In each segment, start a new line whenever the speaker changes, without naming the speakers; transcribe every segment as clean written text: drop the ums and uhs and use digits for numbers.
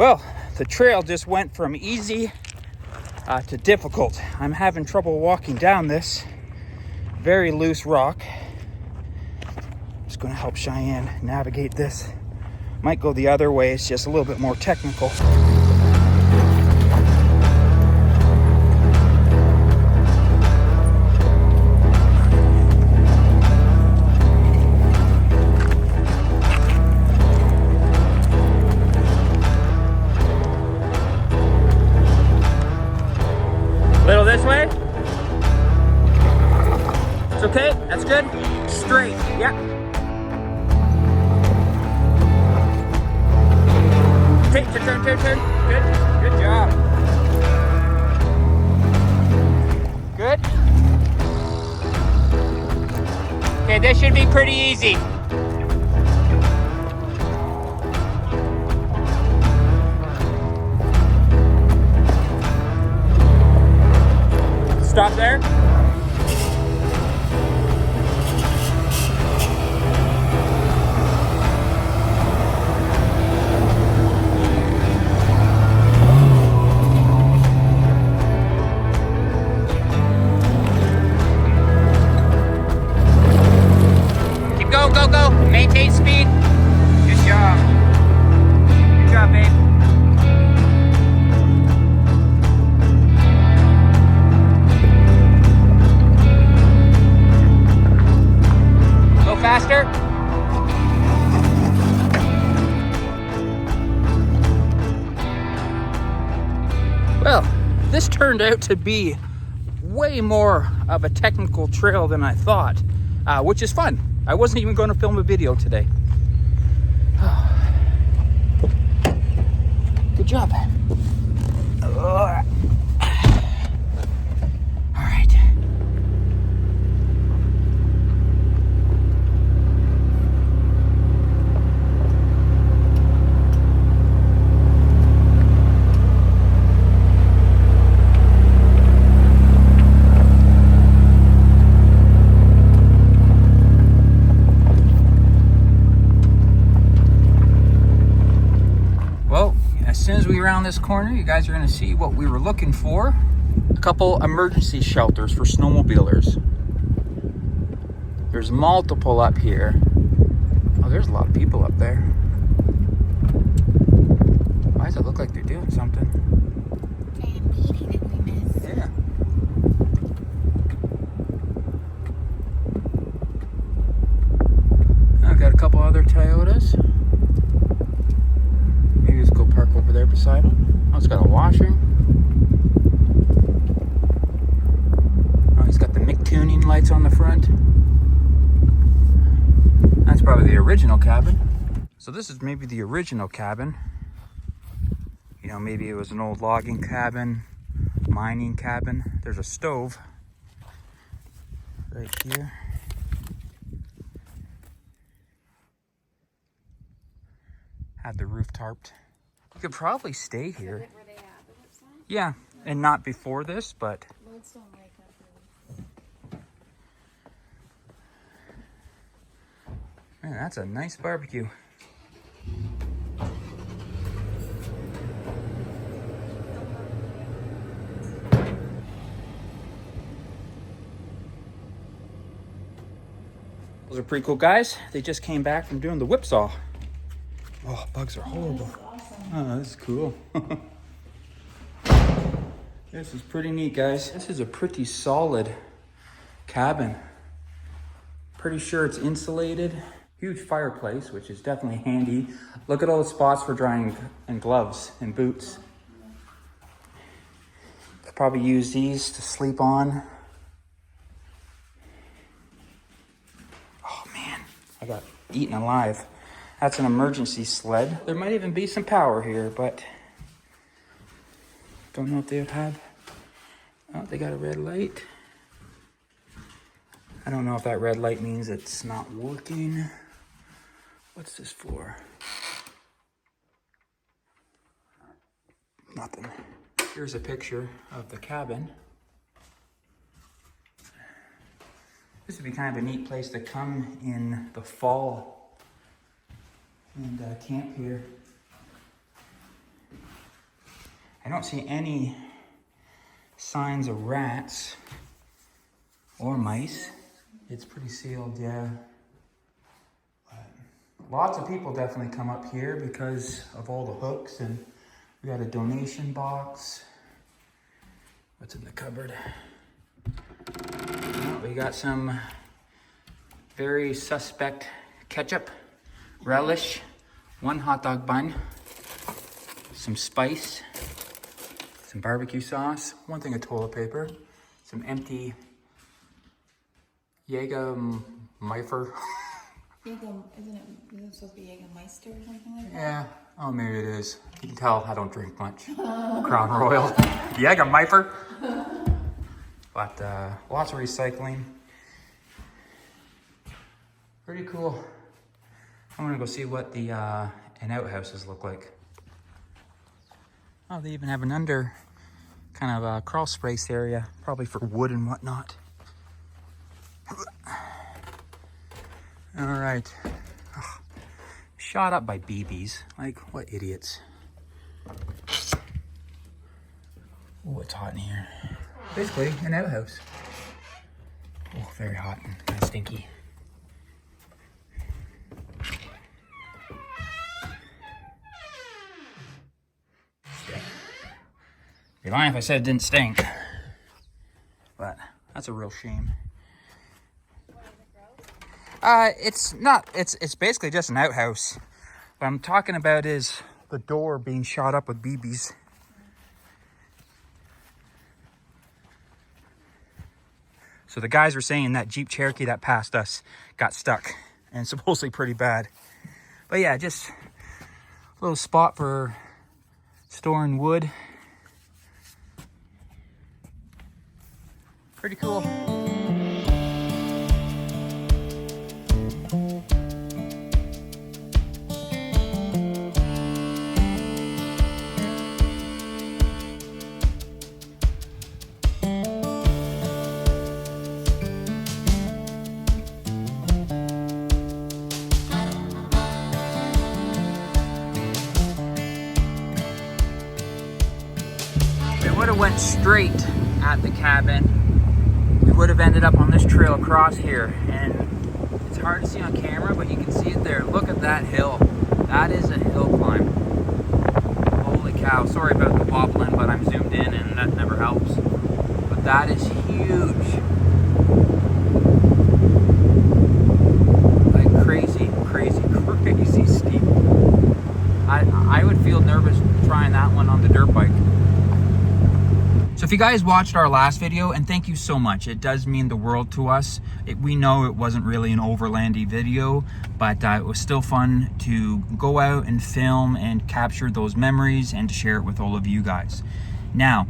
Well, the trail just went from easy to difficult. I'm having trouble walking down this very loose rock. Just going to help Cheyenne navigate this. Might go the other way, it's just a little bit more technical. Little this way. It's okay, that's good. Straight, yeah. Turn. Good job. Good. Okay, this should be pretty easy. Stop there. Go. Maintain speed. Good job. Good job, babe. Go faster. Well, this turned out to be way more of a technical trail than I thought, which is fun. I wasn't even going to film a video today. Good job. All right. Around this corner, you guys are going to see what we were looking for. A couple emergency shelters for snowmobilers. There's multiple up here. Oh, there's a lot of people up there. Why does it look like they're doing something?
Giant meeting that we missed.
Yeah. I've got a couple other Toyotas. Park over there beside him. Oh, it's got a washer. Oh, he's got the Mick tuning lights on the front. That's probably the original cabin. So this is maybe the original cabin. You know, maybe it was an old logging cabin, mining cabin. There's a stove right here. Had the roof tarped. You could probably stay here.
Where they at, the website?
Yeah, and not before this, but man, that's a nice barbecue. Those are pretty cool guys. They just came back from doing the whipsaw. Oh, bugs are horrible. Oh, this is cool. This is pretty neat, guys. This is a pretty solid cabin. Pretty sure it's insulated. Huge fireplace, which is definitely handy. Look at all the spots for drying and gloves and boots. Could probably use these to sleep on. Oh man, I got eaten alive. That's an emergency sled. There might even be some power here, but don't know if they would have. Oh, they got a red light. I don't know if that red light means it's not working. What's this for? Nothing. Here's a picture of the cabin. This would be kind of a neat place to come in the fall and camp here. I don't see any signs of rats or mice. It's pretty sealed, yeah. But lots of people definitely come up here because of all the hooks, and we got a donation box. What's in the cupboard? Oh, we got some very suspect ketchup, relish, one hot dog bun, some spice, some barbecue sauce, one thing of toilet paper, some empty Jägermeister.
Isn't it supposed to be Jägermeister or something like that?
Yeah, oh maybe it is. You can tell I don't drink much. Crown Royal, Jägermeister. But lots of recycling. Pretty cool. I'm gonna go see what the outhouses look like. Oh, they even have an under kind of a crawl space area, probably for wood and whatnot. All right. Ugh. Shot up by BBs. Like, what idiots. Oh, it's hot in here. Basically, an outhouse. Oh, very hot and kind of stinky. Be lying if I said it didn't stink. But that's a real shame. It's not, it's basically just an outhouse. What I'm talking about is the door being shot up with BBs. So the guys were saying that Jeep Cherokee that passed us got stuck, and supposedly pretty bad. But yeah, just a little spot for storing wood. Pretty cool. We would have went straight at the cabin. We would have ended up on this trail across here, and it's hard to see on camera, but you can see it there. Look at that hill. That is a hill climb. Holy cow. Sorry about the wobbling, but I'm zoomed in and that never helps. But that is huge. Like crazy steep. I would feel nervous trying that one on the dirt bike. So if you guys watched our last video, and thank you so much, it does mean the world to us. We know it wasn't really an overlandy video, but it was still fun to go out and film and capture those memories and to share it with all of you guys. Now,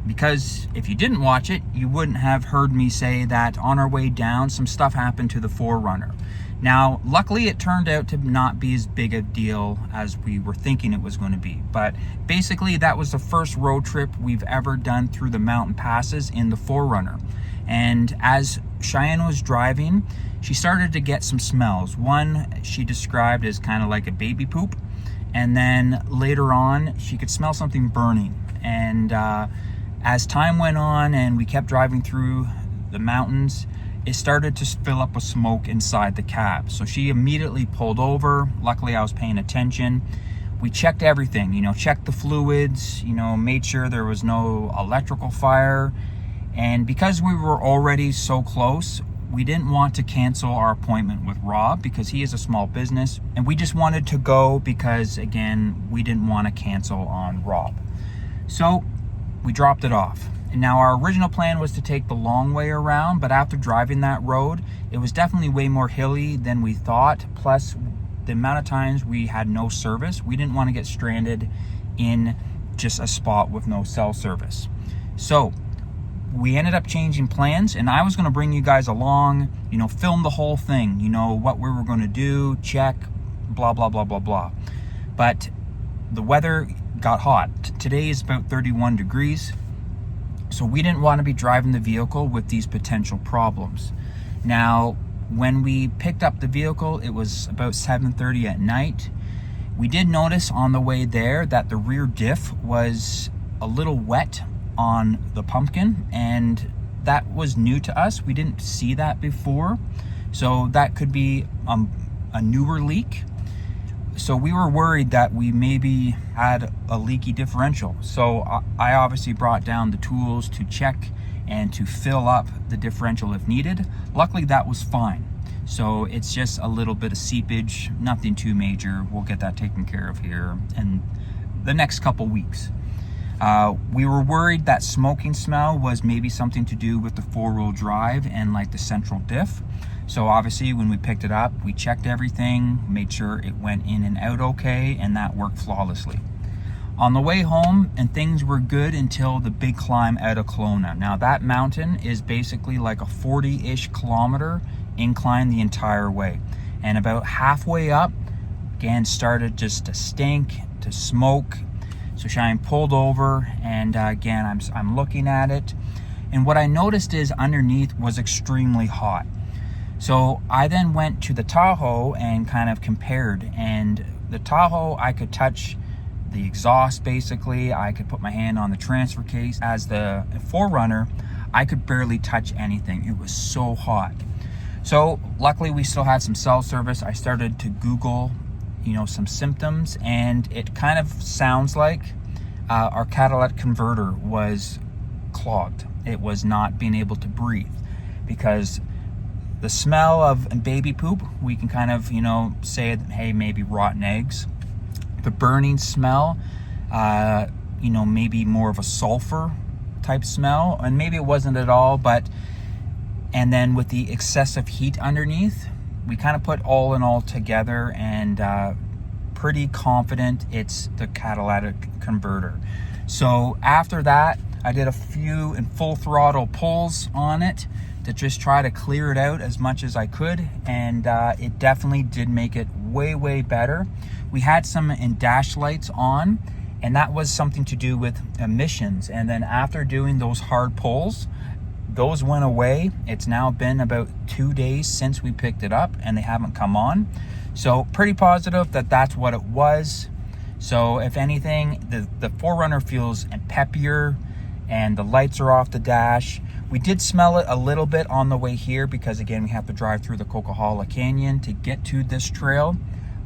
because if you didn't watch it, you wouldn't have heard me say that on our way down, some stuff happened to the 4Runner. Now, luckily it turned out to not be as big a deal as we were thinking it was going to be. But basically that was the first road trip we've ever done through the mountain passes in the 4Runner. And as Cheyenne was driving, she started to get some smells. One she described as kind of like a baby poop. And then later on, she could smell something burning. And as time went on and we kept driving through the mountains, it started to fill up with smoke inside the cab. So she immediately pulled over. Luckily, I was paying attention. We checked everything, checked the fluids, made sure there was no electrical fire. And because we were already so close, we didn't want to cancel our appointment with Rob because he is a small business. And we just wanted to go because, again, we didn't want to cancel on Rob. So we dropped it off. And now our original plan was to take the long way around, but after driving that road, it was definitely way more hilly than we thought. Plus, the amount of times we had no service, we didn't want to get stranded in just a spot with no cell service. So we ended up changing plans, and I was going to bring you guys along, film the whole thing, what we were going to do, check, blah, blah, blah, blah, blah. But the weather got hot. Today is about 31 degrees. So we didn't want to be driving the vehicle with these potential problems. Now, when we picked up the vehicle, it was about 7:30 at night. We did notice on the way there that the rear diff was a little wet on the pumpkin, and that was new to us. We didn't see that before. So that could be a newer leak. So we were worried that we maybe had a leaky differential. So I obviously brought down the tools to check and to fill up the differential if needed. Luckily that was fine. So it's just a little bit of seepage, nothing too major. We'll get that taken care of here in the next couple weeks. We were worried that smoking smell was maybe something to do with the 4-wheel drive and like the central diff. So obviously when we picked it up, we checked everything, made sure it went in and out okay, and that worked flawlessly. On the way home, and things were good until the big climb out of Kelowna. Now that mountain is basically like a 40-ish kilometer incline the entire way. And about halfway up, again, started just to stink, to smoke. So Cheyenne pulled over, and again, I'm looking at it. And what I noticed is underneath was extremely hot. So I then went to the Tahoe and kind of compared, and the Tahoe, I could touch the exhaust basically. I could put my hand on the transfer case. As the 4Runner, I could barely touch anything. It was so hot. So luckily we still had some cell service. I started to Google, some symptoms, and it kind of sounds like our catalytic converter was clogged. It was not being able to breathe, because the smell of baby poop, we can kind of, say, hey, maybe rotten eggs. The burning smell, maybe more of a sulfur type smell, and maybe it wasn't at all, and then with the excessive heat underneath, we kind of put all in all together, and pretty confident it's the catalytic converter. So after that, I did a few and full throttle pulls on it to just try to clear it out as much as I could, and it definitely did make it way better. We had some dash lights on, and that was something to do with emissions, and then after doing those hard pulls, those went away. It's now been about 2 days since we picked it up, and they haven't come on. So pretty positive that that's what it was. So if anything, the 4Runner feels peppier, and the lights are off the dash. We did smell it a little bit on the way here, because again, we have to drive through the Coquihalla Canyon to get to this trail,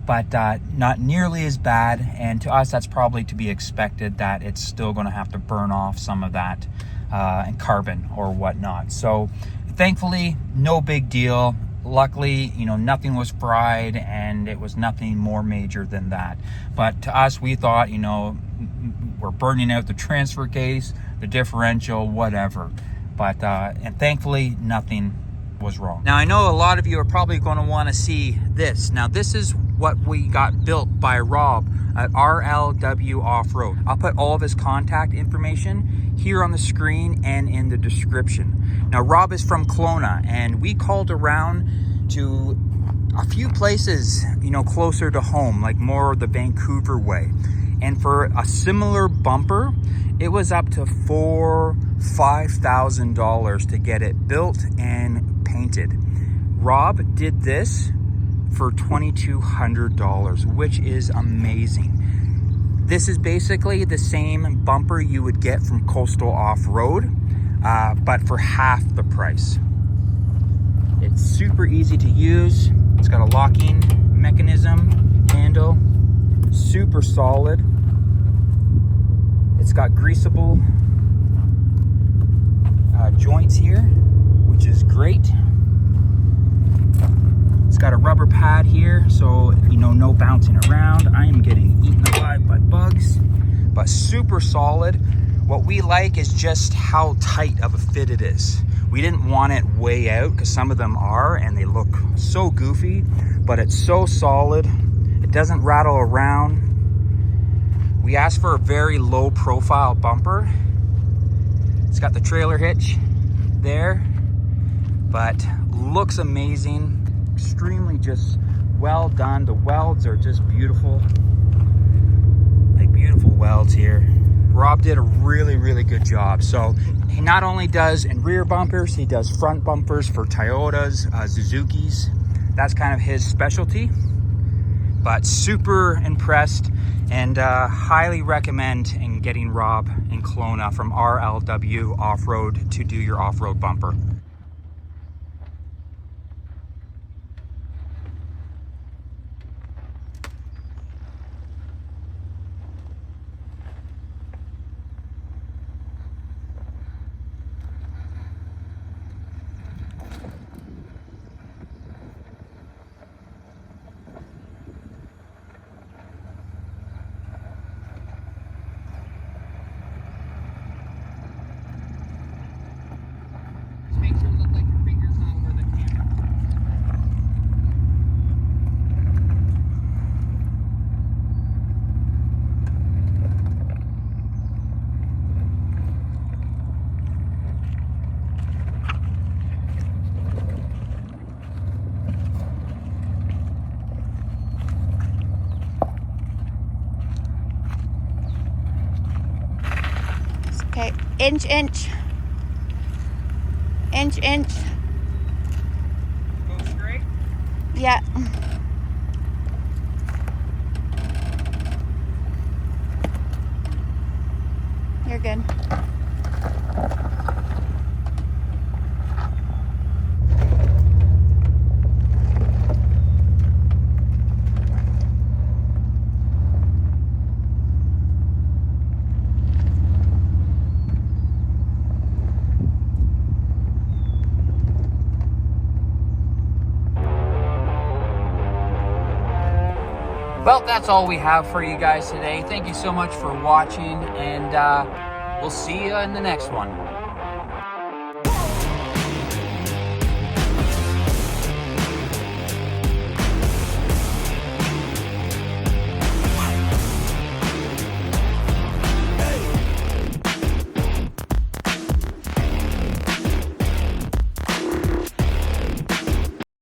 but not nearly as bad. And to us, that's probably to be expected, that it's still going to have to burn off some of that and carbon or whatnot. So thankfully, no big deal. Luckily, nothing was fried, and it was nothing more major than that. But to us, we thought, we're burning out the transfer case, the differential, whatever. But and thankfully nothing was wrong. Now I know a lot of you are probably going to want to see this. Now this is what we got built by Rob at RLW Offroad. I'll put all of his contact information here on the screen and in the description. Now Rob is from Kelowna, and we called around to a few places, closer to home, like more the Vancouver way. And for a similar bumper, it was up to $5,000 to get it built and painted. Rob did this for $2,200, which is amazing. This is basically the same bumper you would get from Coastal Off-Road, but for half the price. It's super easy to use. It's got a locking mechanism, handle, super solid. It's got greasable joints here, which is great. It's got a rubber pad here, so no bouncing around. I am getting eaten alive by bugs, but super solid. What we like is just how tight of a fit it is. We didn't want it way out, because some of them are, and they look so goofy, but it's so solid. It doesn't rattle around. We asked for a very low profile bumper. It's got the trailer hitch there, but looks amazing. Extremely just well done. The welds are just beautiful. Like beautiful welds here. Rob did a really good job. So he not only does in rear bumpers, he does front bumpers for Toyotas, Suzukis. That's kind of his specialty. but super impressed, and highly recommend in getting Rob in Kelowna from RLW Offroad to do your off-road bumper. Make sure it looks like your finger's not over the camera.
Okay, inch. Inch.
Go straight.
Yeah. You're good.
Well, that's all we have for you guys today. Thank you so much for watching, and we'll see you in the next one.